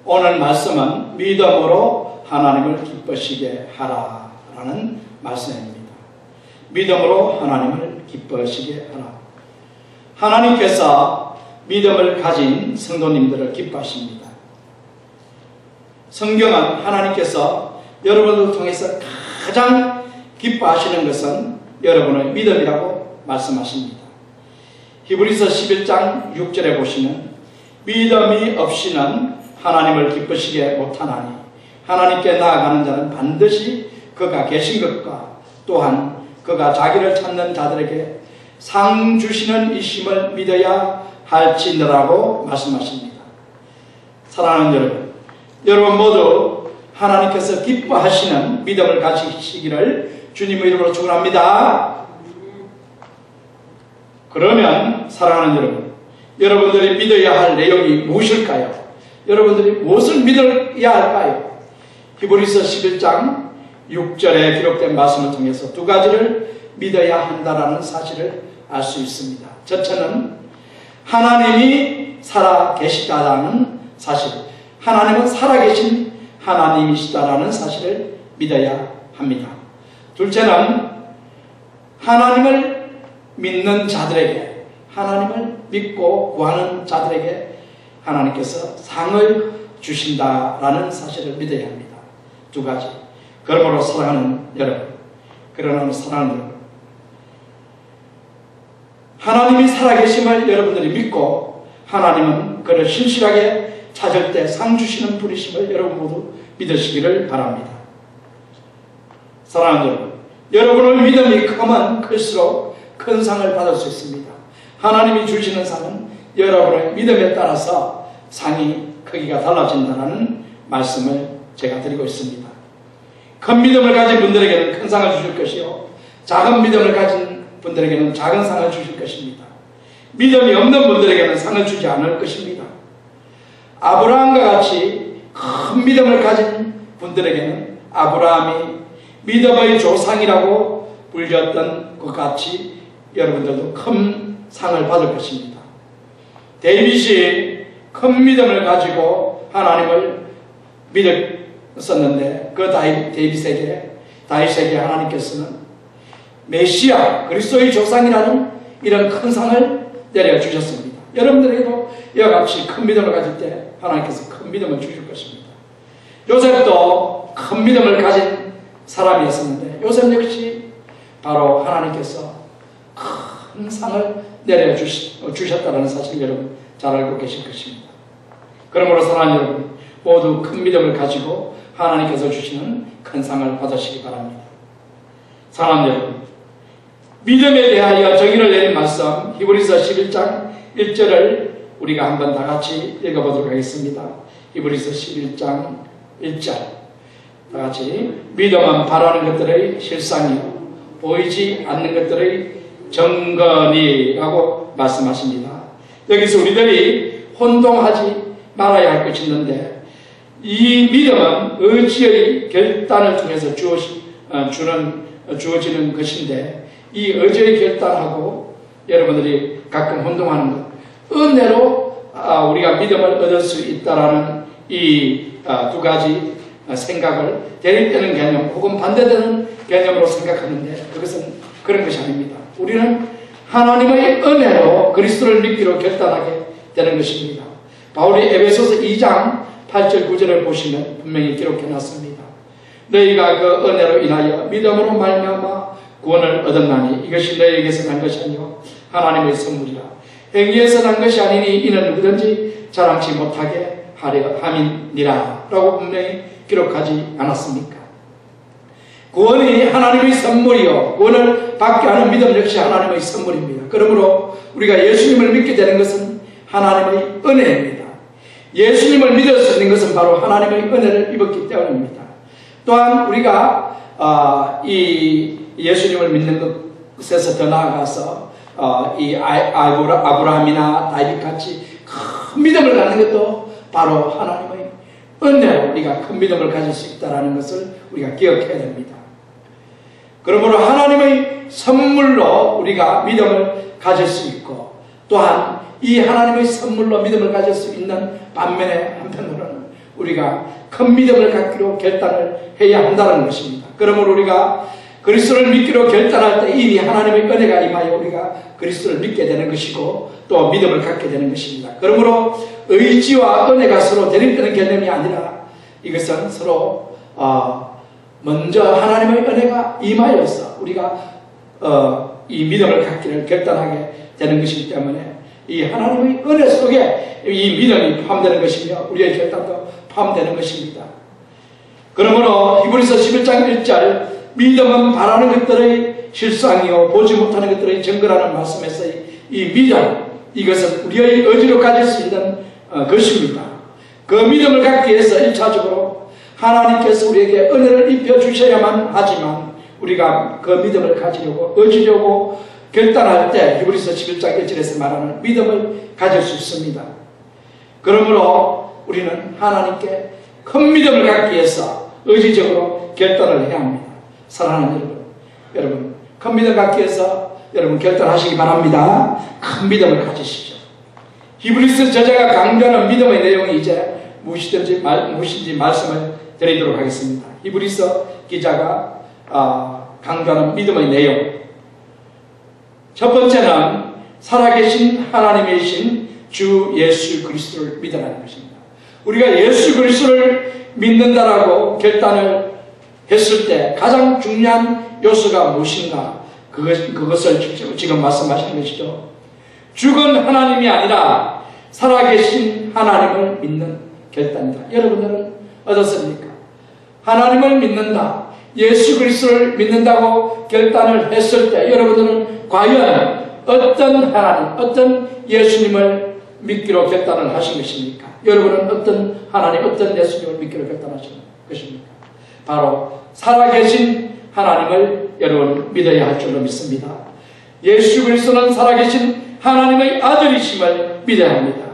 오늘 말씀은 믿음으로 하나님을 기쁘시게 하라라는 말씀입니다. 믿음으로 하나님을 기쁘시게 하라. 하나님께서 믿음을 가진 성도님들을 기뻐하십니다. 성경은 하나님께서 여러분을 통해서 가장 기뻐하시는 것은 여러분의 믿음이라고 말씀하십니다. 히브리서 11장 6절에 보시면 믿음이 없이는 하나님을 기쁘시게 못하나니 하나님께 나아가는 자는 반드시 그가 계신 것과 또한 그가 자기를 찾는 자들에게 상 주시는 이심을 믿어야 할지니라고 말씀하십니다. 사랑하는 여러분, 여러분 모두 하나님께서 기뻐하시는 믿음을 가지시기를 주님의 이름으로 축원합니다. 그러면 사랑하는 여러분, 여러분들이 믿어야 할 내용이 무엇일까요? 여러분들이 무엇을 믿어야 할까요? 히브리서 11장 6절에 기록된 말씀을 통해서 두 가지를 믿어야 한다는 사실을 알 수 있습니다. 첫째는 하나님이 살아계시다라는 사실, 하나님은 살아계신 하나님이시다라는 사실을 믿어야 합니다. 둘째는 하나님을 믿는 자들에게, 하나님을 믿고 구하는 자들에게 하나님께서 상을 주신다라는 사실을 믿어야 합니다. 두 가지. 그러므로 사랑하는 여러분, 하나님이 살아계심을 여러분들이 믿고 하나님은 그를 신실하게 찾을 때 상 주시는 분이심을 여러분 모두 믿으시기를 바랍니다. 사랑하는 여러분, 여러분의 믿음이 크면 클수록 큰 상을 받을 수 있습니다. 하나님이 주시는 상은 여러분의 믿음에 따라서 상이 크기가 달라진다는 말씀을 제가 드리고 있습니다. 큰 믿음을 가진 분들에게는 큰 상을 주실 것이요, 작은 믿음을 가진 분들에게는 작은 상을 주실 것입니다. 믿음이 없는 분들에게는 상을 주지 않을 것입니다. 아브라함과 같이 큰 믿음을 가진 분들에게는 아브라함이 믿음의 조상이라고 불렸던 것 같이 여러분들도 큰 상을 받을 것입니다. 데이빗이 큰 믿음을 가지고 하나님을 믿었었는데 그 다윗에게 하나님께서는 메시아, 그리스도의 조상이라는 이런 큰 상을 내려주셨습니다. 여러분들에게도 이와 같이 큰 믿음을 가질 때 하나님께서 큰 믿음을 주실 것입니다. 요셉도 큰 믿음을 가진 사람이었었는데 요셉 역시 바로 하나님께서 큰 상을 내려주셨다는 사실 여러분 잘 알고 계실 것입니다. 그러므로 사랑하는 여러분, 모두 큰 믿음을 가지고 하나님께서 주시는 큰 상을 받으시기 바랍니다. 사랑하는 여러분, 믿음에 대하여 정의를 내린 말씀 히브리서 11장 1절을 우리가 한번 다 같이 읽어보도록 하겠습니다. 히브리서 11장 1절 다 같이. 믿음은 바라는 것들의 실상이요 보이지 않는 것들의 정건이라고 말씀하십니다. 여기서 우리들이 혼동하지 말아야 할 것이 있는데, 이 믿음은 의지의 결단을 통해서 주어지는 것인데, 이 의지의 결단하고 여러분들이 가끔 혼동하는 것, 은혜로 우리가 믿음을 얻을 수 있다라는 이 두 가지 생각을 대립되는 개념 혹은 반대되는 개념으로 생각하는데, 그것은 그런 것이 아닙니다. 우리는 하나님의 은혜로 그리스도를 믿기로 결단하게 되는 것입니다. 바울이 에베소서 2장 8절 9절을 보시면 분명히 기록해 놨습니다. 너희가 그 은혜로 인하여 믿음으로 말미암아 구원을 얻었나니 이것이 너희에게서 난 것이 아니요 하나님의 선물이라. 행위에서 난 것이 아니니 이는 누구든지 자랑치 못하게 하려 함이니라 라고 분명히 기록하지 않았습니까? 구원이 하나님의 선물이요, 구원을 받게 하는 믿음 역시 하나님의 선물입니다. 그러므로 우리가 예수님을 믿게 되는 것은 하나님의 은혜입니다. 예수님을 믿을 수 있는 것은 바로 하나님의 은혜를 입었기 때문입니다. 또한 우리가 이 예수님을 믿는 것에서 더 나아가서 이 아브라함이나 다윗 같이 큰 믿음을 갖는 것도 바로 하나님의 은혜로 우리가 큰 믿음을 가질 수 있다는 것을 우리가 기억해야 됩니다. 그러므로 하나님의 선물로 우리가 믿음을 가질 수 있고, 또한 이 하나님의 선물로 믿음을 가질 수 있는 반면에 한편으로는 우리가 큰 믿음을 갖기로 결단을 해야 한다는 것입니다. 그러므로 우리가 그리스도를 믿기로 결단할 때 이미 하나님의 은혜가 임하여 우리가 그리스도를 믿게 되는 것이고 또 믿음을 갖게 되는 것입니다. 그러므로 의지와 은혜가 서로 대립되는 개념이 아니라 이것은 서로 먼저 하나님의 은혜가 임하여서 우리가 이 믿음을 갖기를 결단하게 되는 것이기 때문에 이 하나님의 은혜 속에 이 믿음이 포함되는 것이며 우리의 결단도 포함되는 것입니다. 그러므로 히브리서 11장 1절 믿음은 바라는 것들의 실상이요 보지 못하는 것들의 증거라는 말씀에서 이 믿음 이것은 우리의 의지로 가질 수 있는 것입니다. 그 믿음을 갖기 위해서 1차적으로 하나님께서 우리에게 은혜를 입혀주셔야만 하지만 우리가 그 믿음을 가지려고 의지려고 결단할 때 히브리서 11장 1절에서 말하는 믿음을 가질 수 있습니다. 그러므로 우리는 하나님께 큰 믿음을 갖기 위해서 의지적으로 결단을 해야 합니다. 사랑하는 여러분 큰 믿음 갖기 위해서 여러분 결단하시기 바랍니다. 큰 믿음을 가지십시오. 히브리서 저자가 강조하는 믿음의 내용이 이제 무엇인지 말씀을 드리도록 하겠습니다. 히브리서 기자가 강조하는 믿음의 내용 첫 번째는 살아계신 하나님이신 주 예수 그리스도를 믿으라는 것입니다. 우리가 예수 그리스도를 믿는다라고 결단을 했을 때 가장 중요한 요소가 무엇인가? 그것을 지금 말씀하시는 것이죠. 죽은 하나님이 아니라 살아계신 하나님을 믿는 결단이다. 여러분들은 어떻습니까? 하나님을 믿는다. 예수 그리스도를 믿는다고 결단을 했을 때 여러분들은 과연 어떤 하나님, 어떤 예수님을 믿기로 결단을 하신 것입니까? 여러분은 어떤 하나님, 어떤 예수님을 믿기로 결단하신 것입니까? 바로 살아계신 하나님을 여러분 믿어야 할 줄로 믿습니다. 예수 그리스도는 살아계신 하나님의 아들이심을 믿어야 합니다.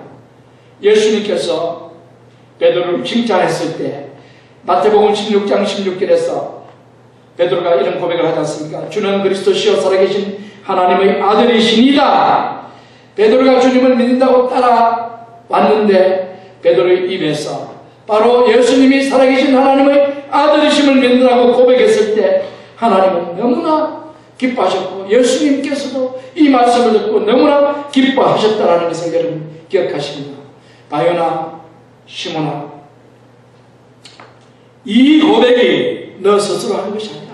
예수님께서 베드로를 칭찬했을 때 마태복음 16장 16절에서 베드로가 이런 고백을 하지 않습니까? 주는 그리스도시요 살아계신 하나님의 아들이시니다. 베드로가 주님을 믿는다고 따라왔는데 베드로의 입에서 바로 예수님이 살아계신 하나님의 아들이심을 믿는다고 고백했을 때 하나님은 너무나 기뻐하셨고 예수님께서도 이 말씀을 듣고 너무나 기뻐하셨다는 것을 여러분 기억하십니다. 바요나 시몬아, 이 고백이 너 스스로 한 것이 아니라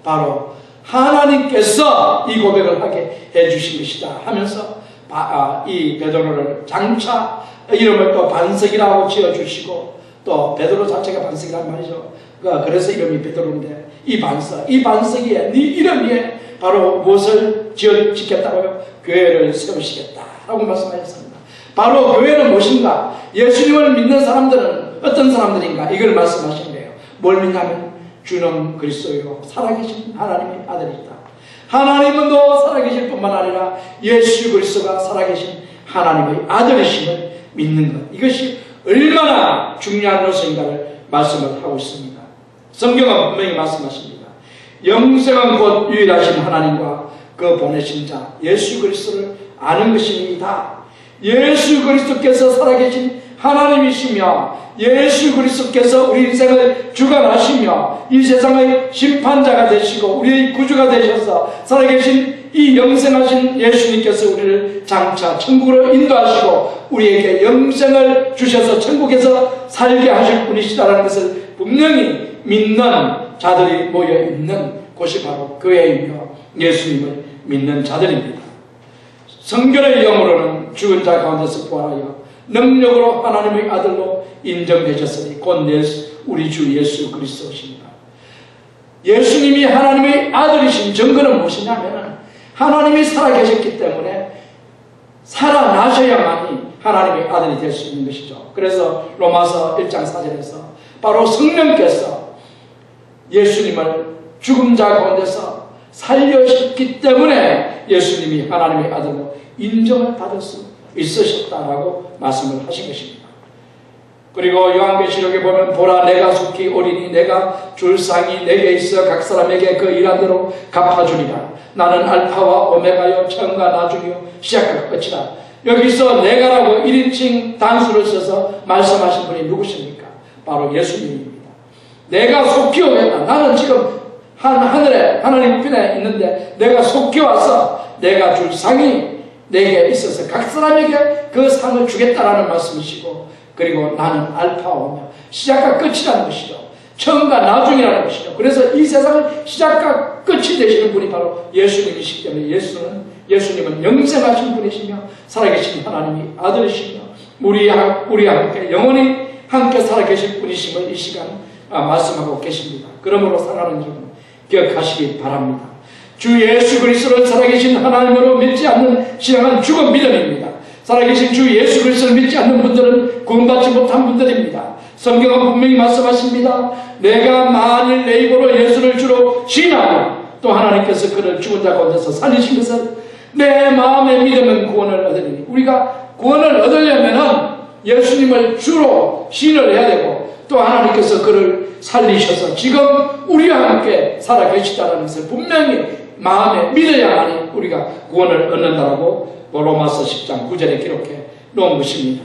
바로 하나님께서 이 고백을 하게 해주신 것이다 하면서 이 베드로를 장차 이름을 또 반석이라고 지어주시고 또 베드로 자체가 반석이란 말이죠. 그래서 이름이 베드로인데 이 반석이 네 이름 위에 바로 무엇을 짓겠다고요? 교회를 세우시겠다라고 말씀하셨습니다. 바로 교회는 무엇인가? 예수님을 믿는 사람들은 어떤 사람들인가? 이걸 말씀하신 거예요. 뭘 믿냐면 주는 그리스도요 살아계신 하나님의 아들이다. 하나님은 또 살아계실 뿐만 아니라 예수 그리스도가 살아계신 하나님의 아들이심을 믿는 것, 이것이 얼마나 중요한 요소인가를 말씀을 하고 있습니다. 성경은 분명히 말씀하십니다. 영생은 곧 유일하신 하나님과 그 보내신 자 예수 그리스도를 아는 것입니다. 예수 그리스도께서 살아계신 하나님이시며 예수 그리스도께서 우리 인생을 주관하시며 이 세상의 심판자가 되시고 우리의 구주가 되셔서 살아계신 이 영생하신 예수님께서 우리를 장차 천국으로 인도하시고 우리에게 영생을 주셔서 천국에서 살게 하실 분이시다라는 것을 분명히 믿는 자들이 모여있는 곳이 바로 교회이며 예수님을 믿는 자들입니다. 성결의 영으로는 죽은 자 가운데서 부활하여 능력으로 하나님의 아들로 인정되셨으니 곧 우리 주 예수 그리스도십니다. 예수님이 하나님의 아들이신 증거는 무엇이냐면 하나님이 살아계셨기 때문에 살아나셔야만이 하나님의 아들이 될 수 있는 것이죠. 그래서 로마서 1장 4절에서 바로 성령께서 예수님을 죽은 자 가운데서 살려셨기 때문에 예수님이 하나님의 아들로 인정을 받을 수 있으셨다라고 말씀을 하신 것입니다. 그리고 요한계시록에 보면 보라 내가 속히 오리니 내가 줄 상이 내게 있어 각 사람에게 그 일한 대로 갚아주리라. 나는 알파와 오메가요 처음과 나중이요 시작과 끝이라. 여기서 내가라고 1인칭 단수를 써서 말씀하신 분이 누구십니까? 바로 예수님입니다. 내가 속히 오겠다. 나는 지금 하늘에 하나님 편에 있는데 내가 속히 와서 내가 줄 상이 내게 있어서 각 사람에게 그 상을 주겠다라는 말씀이시고, 그리고 나는 알파오며 시작과 끝이라는 것이죠. 처음과 나중이라는 것이죠. 그래서 이 세상을 시작과 끝이 되시는 분이 바로 예수님이시기 때문에 예수님은 영생하신 분이시며 살아계신 하나님의 아들이시며 우리와 함께 영원히 함께 살아계실 분이심을 이 시간 말씀하고 계십니다. 그러므로 사랑하는 여러분, 기억하시기 바랍니다. 주 예수 그리스도를 살아계신 하나님으로 믿지 않는 신앙은 죽은 믿음입니다. 살아계신 주 예수 그리스도를 믿지 않는 분들은 구원받지 못한 분들입니다. 성경은 분명히 말씀하십니다. 내가 만일 내 입으로 예수를 주로 시인하면 또 하나님께서 그를 죽은 자 가운데서 살리신 것을 내 마음에 믿으면 구원을 얻으리니, 우리가 구원을 얻으려면 예수님을 주로 시인을 해야 되고 또 하나님께서 그를 살리셔서 지금 우리와 함께 살아계시다는 것을 분명히 마음에 믿어야만이 우리가 구원을 얻는다라고 로마서 10장 9절에 기록해 놓은 것입니다.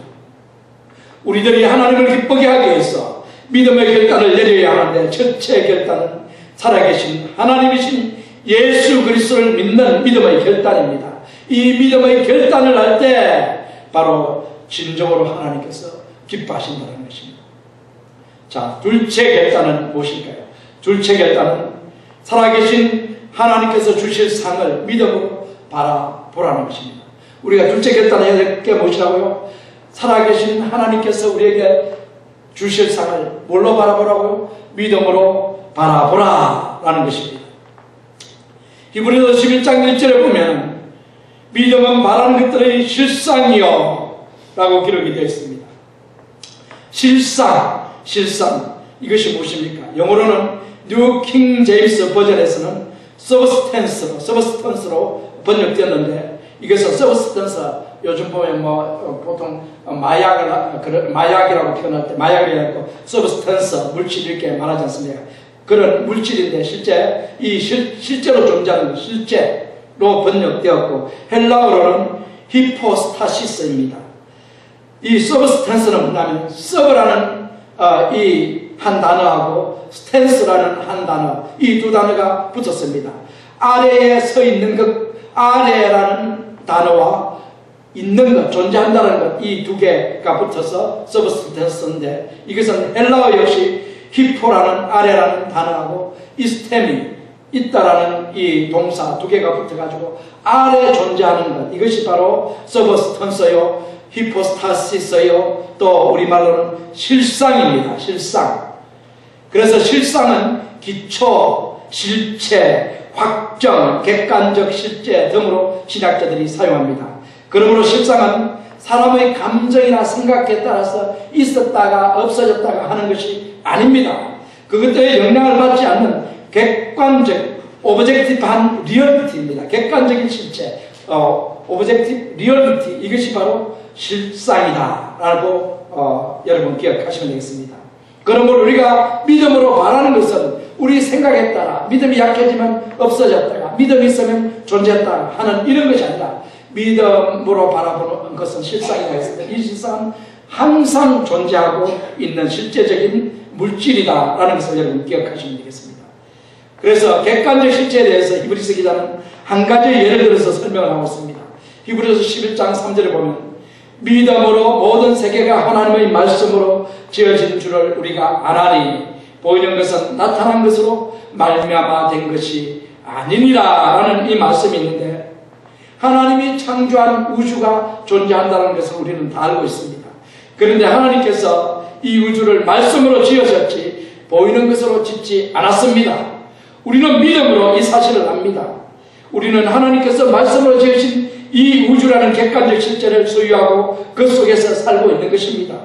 우리들이 하나님을 기쁘게 하기 위해서 믿음의 결단을 내려야 하는데, 첫째 결단은 살아계신 하나님이신 예수 그리스도를 믿는 믿음의 결단입니다. 이 믿음의 결단을 할 때 바로 진정으로 하나님께서 기뻐하신다는 것입니다. 자, 둘째 결단은 무엇일까요? 둘째 결단은 살아계신 하나님께서 주실 상을 믿음으로 바라보라는 것입니다. 우리가 둘째 결단을 해야 될 게 무엇이라고요? 살아계신 하나님께서 우리에게 주실 상을 뭘로 바라보라고요? 믿음으로 바라보라 라는 것입니다. 히브리서 11장 1절에 보면 믿음은 바라는 것들의 실상이요 라고 기록이 되어 있습니다. 실상 이것이 무엇입니까? 영어로는 뉴 킹 제임스 버전에서는 서브스턴스로 번역되었는데, 이것은 서브스턴스, 요즘 보면 보통 마약이라고 표현할 때 마약이라고 서브스턴스, 물질 이렇게 말하지 않습니까? 그런 물질인데 실제로 존재하는 것, 실제로 번역되었고, 헬라어로는 히포스타시스입니다. 이 서브스턴스는 뭐냐면 서브라는 이 한 단어하고 스탠스라는 한 단어, 이 두 단어가 붙었습니다. 아래에 서 있는 것, 아래라는 단어와 있는 것, 존재한다는 것, 이 두 개가 붙어서 서브스턴스인데, 이것은 헬라어 역시 히포라는 아래라는 단어하고 이스템이 있다라는 이 동사 두 개가 붙어가지고 아래 존재하는 것, 이것이 바로 서브스턴스요, 히포스타시스요, 또 우리말로는 실상입니다. 실상. 그래서 실상은 기초, 실체, 확정, 객관적 실제 등으로 신학자들이 사용합니다. 그러므로 실상은 사람의 감정이나 생각에 따라서 있었다가 없어졌다가 하는 것이 아닙니다. 그것들의 영향을 받지 않는 객관적, 오브젝티브한 리얼리티입니다. 객관적인 실체, 오브젝티브 리얼리티, 이것이 바로 실상이다 라고 여러분 기억하시면 되겠습니다. 그러므로 우리가 믿음으로 바라는 것은 우리 생각에 따라 믿음이 약해지면 없어졌다가 믿음이 있으면 존재했다 하는 이런 것이 아니라, 믿음으로 바라보는 것은 실상이라 했습니다. 이 실상은 항상 존재하고 있는 실제적인 물질이다 라는 것을 여러분 기억하시면 되겠습니다. 그래서 객관적 실체에 대해서 히브리서 기자는 한 가지 예를 들어서 설명을 하고 있습니다. 히브리서 11장 3절에 보면 믿음으로 모든 세계가 하나님의 말씀으로 지어진 줄을 우리가 아나니 보이는 것은 나타난 것으로 말미암아 된 것이 아니니라 라는 이 말씀이 있는데, 하나님이 창조한 우주가 존재한다는 것을 우리는 다 알고 있습니다. 그런데 하나님께서 이 우주를 말씀으로 지으셨지 보이는 것으로 짓지 않았습니다. 우리는 믿음으로 이 사실을 압니다. 우리는 하나님께서 말씀으로 지으신 이 우주라는 객관적 실제를 소유하고 그 속에서 살고 있는 것입니다.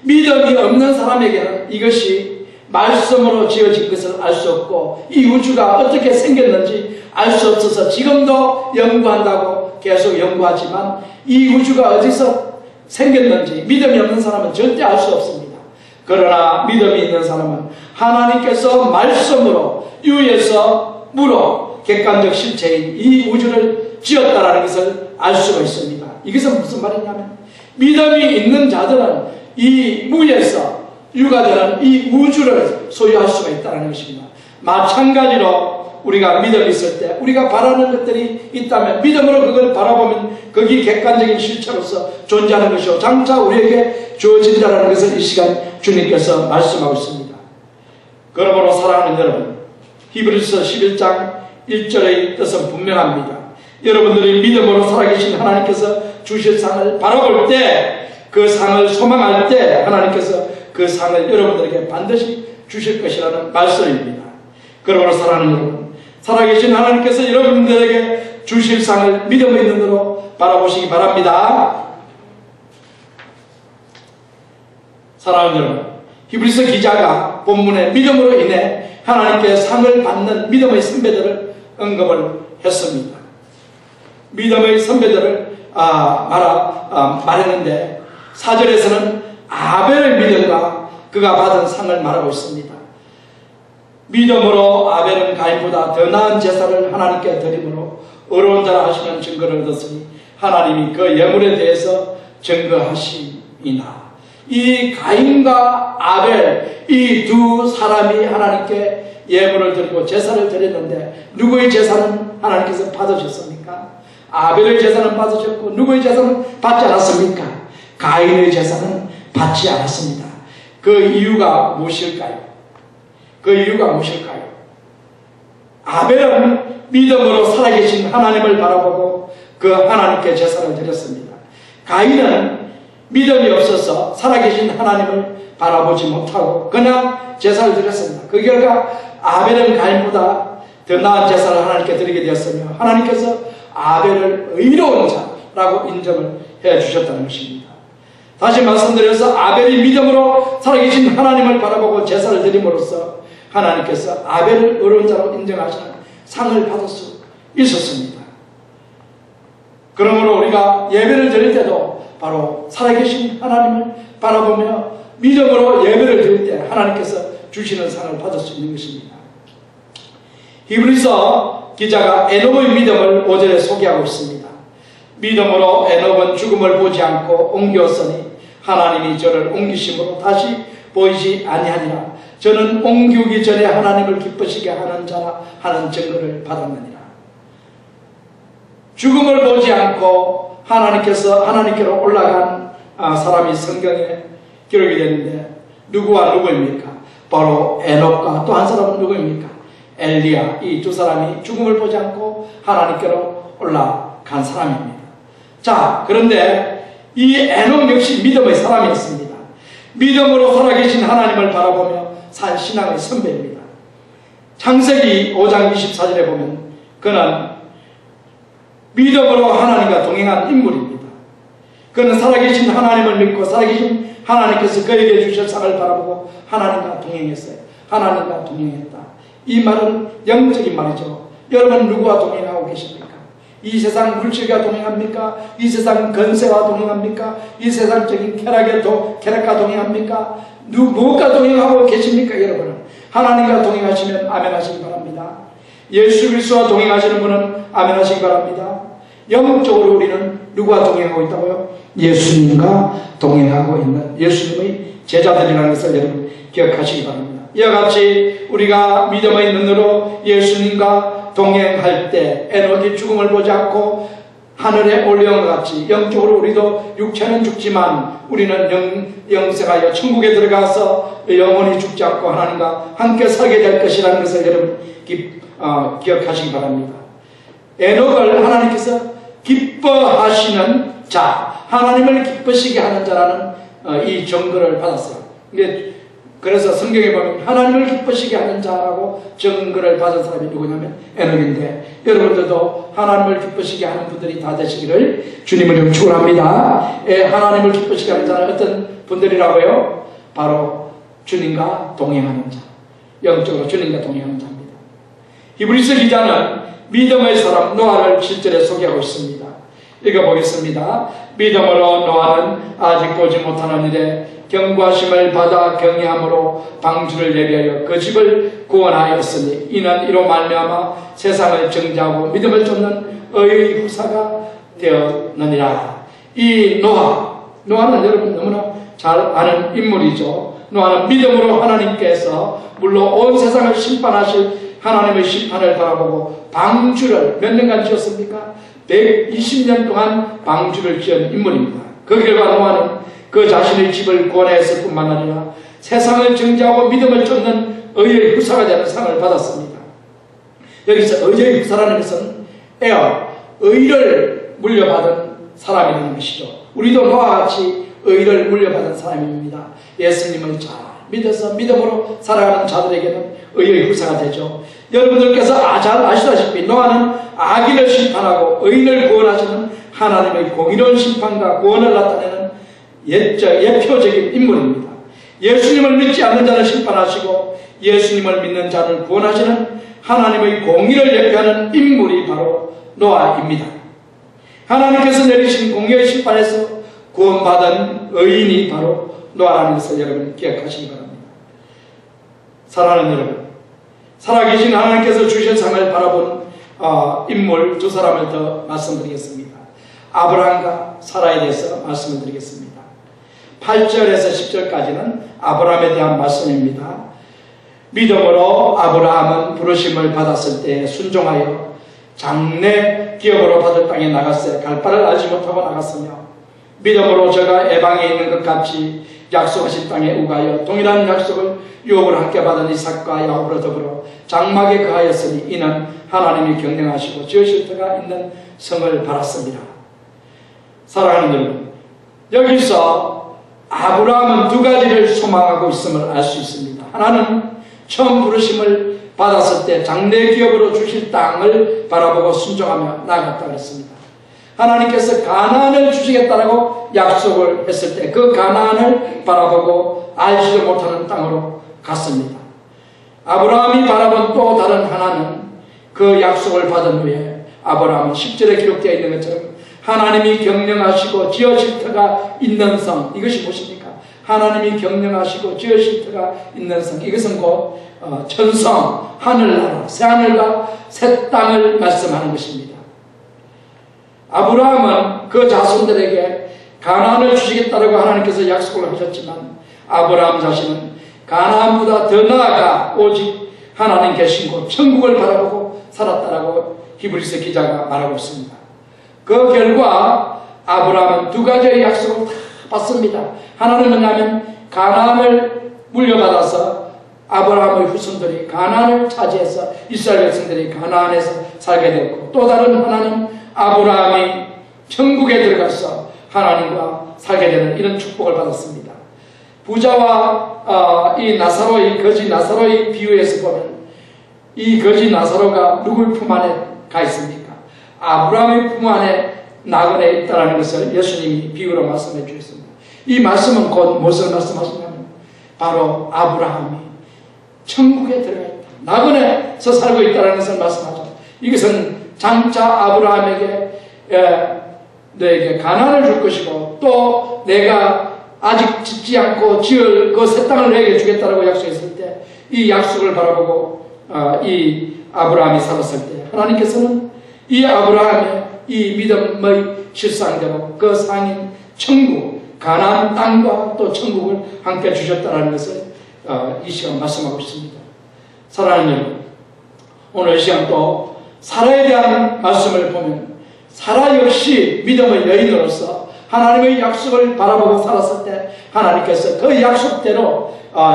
믿음이 없는 사람에게는 이것이 말씀으로 지어진 것을 알 수 없고 이 우주가 어떻게 생겼는지 알 수 없어서 지금도 연구한다고 계속 연구하지만 이 우주가 어디서 생겼는지 믿음이 없는 사람은 절대 알 수 없습니다. 그러나 믿음이 있는 사람은 하나님께서 말씀으로 유에서 무로 객관적 실체인 이 우주를 지었다라는 것을 알 수가 있습니다. 이것은 무슨 말이냐면 믿음이 있는 자들은 이 무에서 유가되는 이 우주를 소유할 수가 있다는 것입니다. 마찬가지로 우리가 믿음이 있을 때 우리가 바라는 것들이 있다면 믿음으로 그걸 바라보면 거기 객관적인 실체로서 존재하는 것이요 장차 우리에게 주어진다는 것을 이 시간 주님께서 말씀하고 있습니다. 그러므로 사랑하는 여러분, 히브리서 11장 1절의 뜻은 분명합니다. 여러분들이 믿음으로 살아계신 하나님께서 주실 상을 바라볼 때, 그 상을 소망할 때 하나님께서 그 상을 여러분들에게 반드시 주실 것이라는 말씀입니다. 그러므로 사랑하는 여러분, 살아계신 하나님께서 여러분들에게 주실 상을 믿음 있는 대로 바라보시기 바랍니다. 사랑하는 여러분, 히브리서 기자가 본문의 믿음으로 인해 하나님께 상을 받는 믿음의 선배들을 언급을 했습니다. 믿음의 선배들을 말했는데 4절에서는 아벨의 믿음과 그가 받은 상을 말하고 있습니다. 믿음으로 아벨은 가인보다 더 나은 제사를 하나님께 드림으로 의로운 자라 하시는 증거를 얻었으니 하나님이 그 예물에 대해서 증거하시이나. 이 가인과 아벨, 이 두 사람이 하나님께 예물을 드리고 제사를 드렸는데 누구의 제사는 하나님께서 받으셨습니까? 아벨의 제사는 받으셨고 누구의 제사는 받지 않았습니까? 가인의 제사는 받지 않았습니다. 그 이유가 무엇일까요? 그 이유가 무엇일까요? 아벨은 믿음으로 살아계신 하나님을 바라보고 그 하나님께 제사를 드렸습니다. 가인은 믿음이 없어서 살아계신 하나님을 바라보지 못하고 그냥 제사를 드렸습니다. 그 결과 아벨은 가인보다 더 나은 제사를 하나님께 드리게 되었으며 하나님께서 아벨을 의로운 자라고 인정을 해주셨다는 것입니다. 다시 말씀드려서 아벨이 믿음으로 살아계신 하나님을 바라보고 제사를 드림으로써 하나님께서 아벨을 의로운 자로 인정하시는 상을 받을 수 있었습니다. 그러므로 우리가 예배를 드릴 때도 바로 살아계신 하나님을 바라보며 믿음으로 예배를 드릴 때 하나님께서 주시는 상을 받을 수 있는 것입니다. 히브리서 기자가 에녹의 믿음을 5절에 소개하고 있습니다. 믿음으로 에녹은 죽음을 보지 않고 옮겼으니 하나님이 저를 옮기심으로 다시 보이지 아니하니라. 저는 옮기기 전에 하나님을 기쁘시게 하는 자라 하는 증거를 받았느니라. 죽음을 보지 않고 하나님께로 올라간 사람이 성경에 기록이 되는데 누구와 누구입니까? 바로 에녹과 또 한 사람은 누구입니까? 엘리야. 이 두 사람이 죽음을 보지 않고 하나님께로 올라간 사람입니다. 자, 그런데 이 에녹 역시 믿음의 사람이었습니다. 믿음으로 살아계신 하나님을 바라보며 산 신앙의 선배입니다. 창세기 5장 24절에 보면 그는 믿음으로 하나님과 동행한 인물입니다. 그는 살아계신 하나님을 믿고 살아계신 하나님께서 그에게 주실 상을 바라보고 하나님과 동행했어요. 하나님과 동행했다. 이 말은 영적인 말이죠. 여러분 누구와 동행하고 계십니까? 이 세상 물질과 동행합니까? 이 세상 건세와 동행합니까? 이 세상적인 쾌락과 동행합니까? 무엇과 동행하고 계십니까? 여러분은 하나님과 동행하시면 아멘 하시기 바랍니다. 예수 그리스도와 동행하시는 분은 아멘 하시기 바랍니다. 영적으로 우리는 누구와 동행하고 있다고요? 예수님과 동행하고 있는 예수님의 제자들이라는 것을 여러분 기억하시기 바랍니다. 이와 같이 우리가 믿음의 눈으로 예수님과 동행할 때 에녹이 죽음을 보지 않고 하늘에 올려온 것 같이 영적으로 우리도 육체는 죽지만 우리는 영생하여 천국에 들어가서 영원히 죽지 않고 하나님과 함께 살게 될 것이라는 것을 여러분 기억하시기 바랍니다. 에녹을 하나님께서 기뻐하시는 자, 하나님을 기쁘시게 하는 자라는 이 증거를 받았어요. 그래서 성경에 보면 하나님을 기쁘시게 하는 자라고 증거를 받은 사람이 누구냐면 에녹인데, 여러분들도 하나님을 기쁘시게 하는 분들이 다 되시기를 주님을 좀 축원합니다. 하나님을 기쁘시게 하는 자는 어떤 분들이라고요? 바로 주님과 동행하는 자, 영적으로 주님과 동행하는 자입니다. 히브리서 기자는 믿음의 사람 노아를 7절에 소개하고 있습니다. 읽어보겠습니다. 믿음으로 노아는 아직 보지 못하는 일에 경고하심을 받아 경외함으로 방주를 예비하여 그 집을 구원하였으니 이는 이로 말미암아 세상을 정죄하고 믿음을 쫓는 의의 후사가 되었느니라. 이 노아는 여러분 너무나 잘 아는 인물이죠. 노아는 믿음으로 하나님께서 물론 온 세상을 심판하실 하나님의 심판을 바라보고 방주를 몇 년간 지었습니까? 120년 동안 방주를 지은 인물입니다. 그 결과 노아는 그 자신의 집을 구원했을 뿐만 아니라 세상을 정죄하고 믿음을 쫓는 의의 후사가 되는 상을 받았습니다. 여기서 의의 후사라는 것은 의를 물려받은 사람이라는 것이죠. 우리도 노아와 같이 의를 물려받은 사람입니다. 예수님을 잘 믿어서 믿음으로 살아가는 자들에게는 의의 후사가 되죠. 여러분들께서 잘 아시다시피 노아는 악인을 심판하고 의인을 구원하시는 하나님의 공의로운 심판과 구원을 나타내는 예표적인 인물입니다. 예수님을 믿지 않는 자를 심판하시고 예수님을 믿는 자를 구원하시는 하나님의 공의를 예표하는 인물이 바로 노아입니다. 하나님께서 내리신 공의의 심판에서 구원받은 의인이 바로 노아라는 것을 여러분 기억하시기 바랍니다. 사랑하는 여러분, 살아계신 하나님께서 주신 상을 바라본 인물 두 사람을 더 말씀드리겠습니다. 아브라함과 사라에 대해서 말씀을 드리겠습니다. 8절에서 10절까지는 아브라함에 대한 말씀입니다. 믿음으로 아브라함은 부르심을 받았을 때 순종하여 장래 기업으로 받을 땅에 나갔어요. 갈 바를 알지 못하고 나갔으며 믿음으로 저가 에방에 있는 것 같이 약속하신 땅에 우가하여 동일한 약속을 유업을 함께 받은 이삭과 야곱으로 더불어 장막에 거하였으니 이는 하나님이 경영하시고 지으실 터가 있는 성을 바랐습니다. 사랑하는 여러분, 여기서 아브라함은 두 가지를 소망하고 있음을 알 수 있습니다. 하나는 처음 부르심을 받았을 때 장래 기업으로 주실 땅을 바라보고 순종하며 나아갔다고 했습니다. 하나님께서 가나안을 주시겠다라고 약속을 했을 때 그 가나안을 바라보고 알지도 못하는 땅으로 갔습니다. 아브라함이 바라본 또 다른 하나는 그 약속을 받은 후에 아브라함은 10절에 기록되어 있는 것처럼 하나님이 경영하시고 지으실 터가 있는 성, 이것이 무엇입니까? 하나님이 경영하시고 지으실 터가 있는 성, 이것은 곧 천성, 하늘나라, 새하늘과 새 땅을 말씀하는 것입니다. 아브라함은 그 자손들에게 가나안을 주시겠다고 하나님께서 약속을 하셨지만 아브라함 자신은 가나안보다 더 나아가 오직 하나님 계신 곳 천국을 바라보고 살았다라고 히브리서 기자가 말하고 있습니다. 그 결과 아브라함은 두 가지의 약속을 다 받습니다. 하나는 뭐냐면 가나안을 물려받아서 아브라함의 후손들이 가나안을 차지해서 이스라엘 백성들이 가나안에서 살게 되었고, 또 다른 하나는 아브라함이 천국에 들어가서 하나님과 살게 되는 이런 축복을 받았습니다. 부자와 이 나사로의 거지 나사로의 비유에서 보면 이 거지 나사로가 누굴 품 안에 가 있습니까? 아브라함의 품 안에 나그네 있다는 것을 예수님이 비유로 말씀해 주셨습니다. 이 말씀은 곧 무엇을 말씀하시냐면 바로 아브라함이 천국에 들어가 있다, 나그네에서 살고 있다는 것을 말씀하죠. 이것은 장차 아브라함에게 너에게 가나안을 줄 것이고 또 내가 아직 짓지 않고 지을 그 새 땅을 너에게 주겠다고 약속했을 때 이 약속을 바라보고 이 아브라함이 살았을 때 하나님께서는 이 아브라함의 이 믿음의 실상대로 그 상인 천국 가나안 땅과 또 천국을 함께 주셨다는 것을 이 시간 말씀하고 있습니다. 사랑하는 여러분, 오늘 이 시간 또 사라에 대한 말씀을 보면 사라 역시 믿음의 여인으로서 하나님의 약속을 바라보고 살았을 때 하나님께서 그 약속대로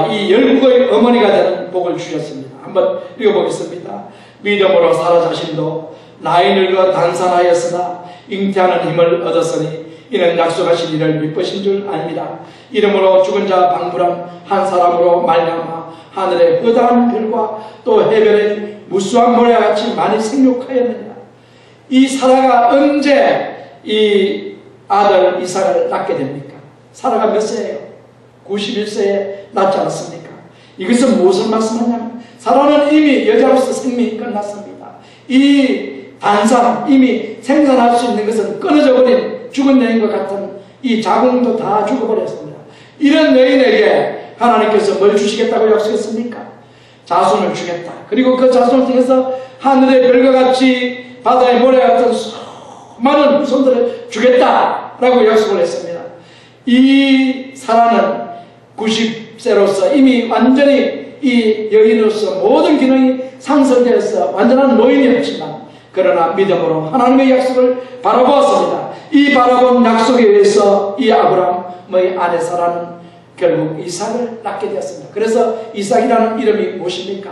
이 열국의 어머니가 되는 복을 주셨습니다. 한번 읽어보겠습니다. 믿음으로 사라 자신도 나이 늙어 단산하였으나 잉태하는 힘을 얻었으니 이는 약속하신 이를 미쁘신 줄 압니다. 이름으로 죽은 자 방불한 한 사람으로 말미암아 하늘의 허다한 별과 또 해변의 무수한 모래와 같이 많이 생육하였느냐. 이 사라가 언제 이 아들 이삭을 낳게 됩니까? 사라가 몇 세예요? 91세에 낳지 않았습니까? 이것은 무엇을 말씀하냐면 사라는 이미 여자로서 생명이 끝났습니다. 이 단산, 이미 생산할 수 있는 것은 끊어져 버린 죽은 여인과 같은 이 자궁도 다 죽어버렸습니다. 이런 여인에게 하나님께서 뭘 주시겠다고 약속했습니까? 자손을 주겠다. 그리고 그 자손을 통해서 하늘의 별과 같이 바다의 모래 같은 수많은 후손들을 주겠다. 라고 약속을 했습니다. 이 사라는 90세로서 이미 완전히 이 여인으로서 모든 기능이 상실되어서 완전한 노인이었지만 그러나 믿음으로 하나님의 약속을 바라보았습니다. 이 바라본 약속에 의해서 이 아브라함의 아내 사라는 결국 이삭을 낳게 되었습니다. 그래서 이삭이라는 이름이 무엇입니까?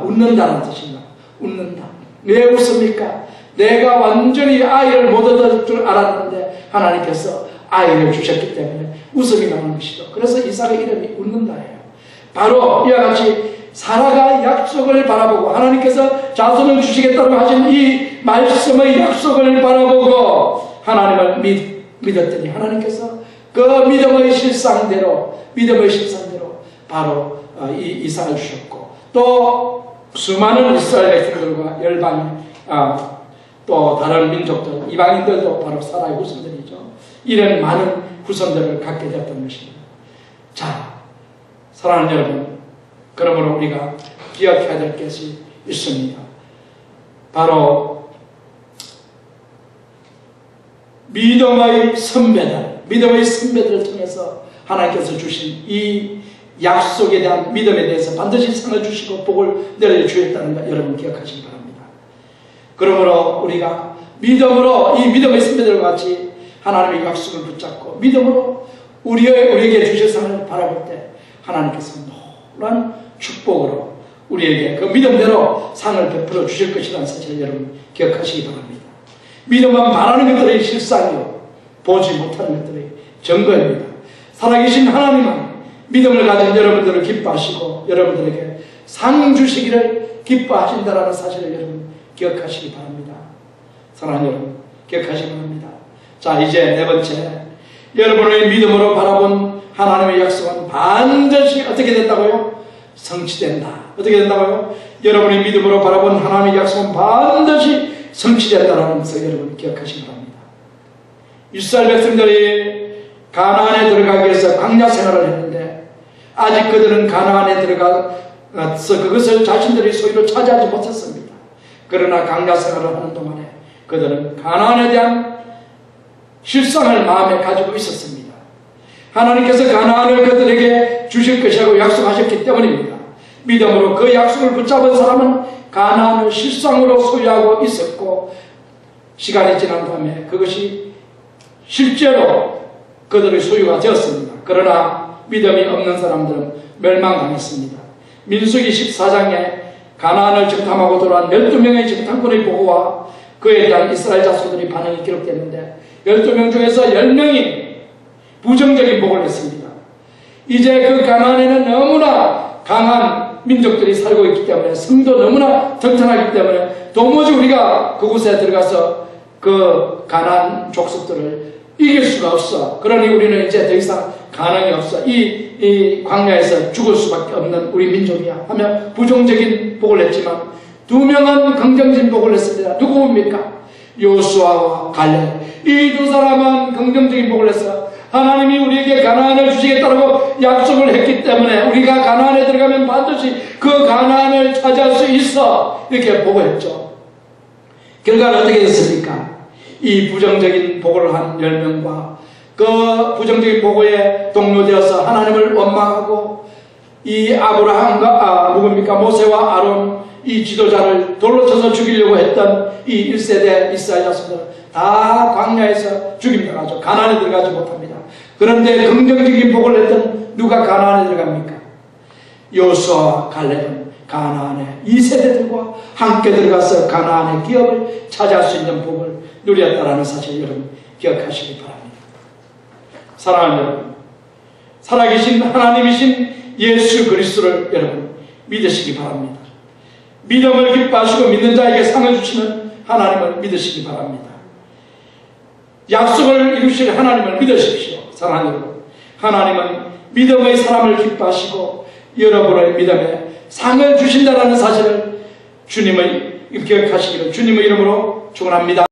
웃는다는 뜻입니다. 웃는다. 왜 웃습니까? 내가 완전히 아이를 못 얻을 줄 알았는데 하나님께서 아이를 주셨기 때문에 웃음이 나는 것이죠. 그래서 이삭의 이름이 웃는다예요. 바로 이와 같이 사라가 약속을 바라보고 하나님께서 자손을 주시겠다고 하신 이 말씀의 약속을 바라보고 하나님을 믿었더니 하나님께서 그 믿음의 실상대로 바로 이 이삭을 주셨고 또 수많은 이스라엘 백성들과 열방이 또 다른 민족들 이방인들도 바로 사라의 후손들이죠. 이런 많은 후손들을 갖게 되었던 것입니다. 자, 사랑하는 여러분, 그러므로 우리가 기억해야 될 것이 있습니다. 바로 믿음의 선배들을 통해서 하나님께서 주신 이 약속에 대한 믿음에 대해서 반드시 상을 주시고 복을 내려주셨다는 것 여러분 기억하시기 바랍니다. 그러므로 우리가 믿음으로 이 믿음의 선배들과 같이 하나님의 약속을 붙잡고 믿음으로 우리에게 주실 상을 바라볼 때 하나님께서 놀라운 축복으로 우리에게 그 믿음대로 상을 베풀어 주실 것이라는 사실을 여러분 기억하시기 바랍니다. 믿음은 바라는 것들의 실상이요 보지 못하는 것들의 증거입니다. 살아계신 하나님은 믿음을 가진 여러분들을 기뻐하시고 여러분들에게 상 주시기를 기뻐하신다는 사실을 여러분 기억하시기 바랍니다. 사랑하는 여러분 기억하시기 바랍니다. 자, 이제 네 번째, 여러분의 믿음으로 바라본 하나님의 약속은 반드시 어떻게 된다고요? 성취된다. 어떻게 된다고요? 여러분의 믿음으로 바라본 하나님의 약속은 반드시 성취된다는 것을 여러분 기억하시기 바랍니다. 이스라엘 백성들이 가나안에 들어가기 위해서 광야 생활을 했는데 아직 그들은 가나안에 들어가서 그것을 자신들의 소유로 차지하지 못했습니다. 그러나 광야 생활을 하는 동안에 그들은 가나안에 대한 실상을 마음에 가지고 있었습니다. 하나님께서 가나안을 그들에게 주실 것이라고 약속하셨기 때문입니다. 믿음으로 그 약속을 붙잡은 사람은 가나안을 실상으로 소유하고 있었고 시간이 지난 다음에 그것이 실제로 그들의 소유가 되었습니다. 그러나 믿음이 없는 사람들은 멸망당했습니다. 민수기 14장에 가나안을 정탐하고 돌아온 12명의 정탐꾼의 보고와 그에 대한 이스라엘 자손들의 반응이 기록됐는데 12명 중에서 10명이 부정적인 보고를 했습니다. 이제 그 가나안에는 너무나 강한 민족들이 살고 있기 때문에 성도 너무나 튼튼하기 때문에 도무지 우리가 그곳에 들어가서 그 가나안 족속들을 이길 수가 없어. 그러니 우리는 이제 더 이상 가능이 없어. 이 광야에서 죽을 수밖에 없는 우리 민족이야 하며 부정적인 복을 했지만 2명은 긍정적인 복을 했습니다. 누구입니까? 여호수아와 갈렙. 이 두 사람은 긍정적인 복을 했어. 하나님이 우리에게 가나안을 주시겠다고 약속을 했기 때문에 우리가 가나안에 들어가면 반드시 그 가나안을 차지할 수 있어. 이렇게 보고했죠. 결과는 어떻게 됐습니까? 이 부정적인 보고를 한 10명과 그 부정적인 보고에 동료되어서 하나님을 원망하고 이 아브라함과 누굽니까? 모세와 아론 이 지도자를 돌로 쳐서 죽이려고 했던 이 1세대 이스라엘 자손들은 다 광야에서 죽임당하죠. 가나안에 들어가지 못합니다. 그런데 긍정적인 복을 했던 누가 가나안에 들어갑니까? 여호수아와 갈렙은 가나안에 이 세대들과 함께 들어가서 가나안의 기업을 차지할 수 있는 복을 누렸다라는 사실 여러분 기억하시기 바랍니다. 사랑하는 여러분, 살아계신 하나님이신 예수 그리스도를 여러분 믿으시기 바랍니다. 믿음을 기뻐하시고 믿는 자에게 상을 주시는 하나님을 믿으시기 바랍니다. 약속을 이루실 하나님을 믿으십시오. 사랑하는 여러분, 하나님은 믿음의 사람을 기뻐하시고 여러분의 믿음에 상을 주신다는 사실을 주님의 기억하시기를 주님의 이름으로 축원합니다.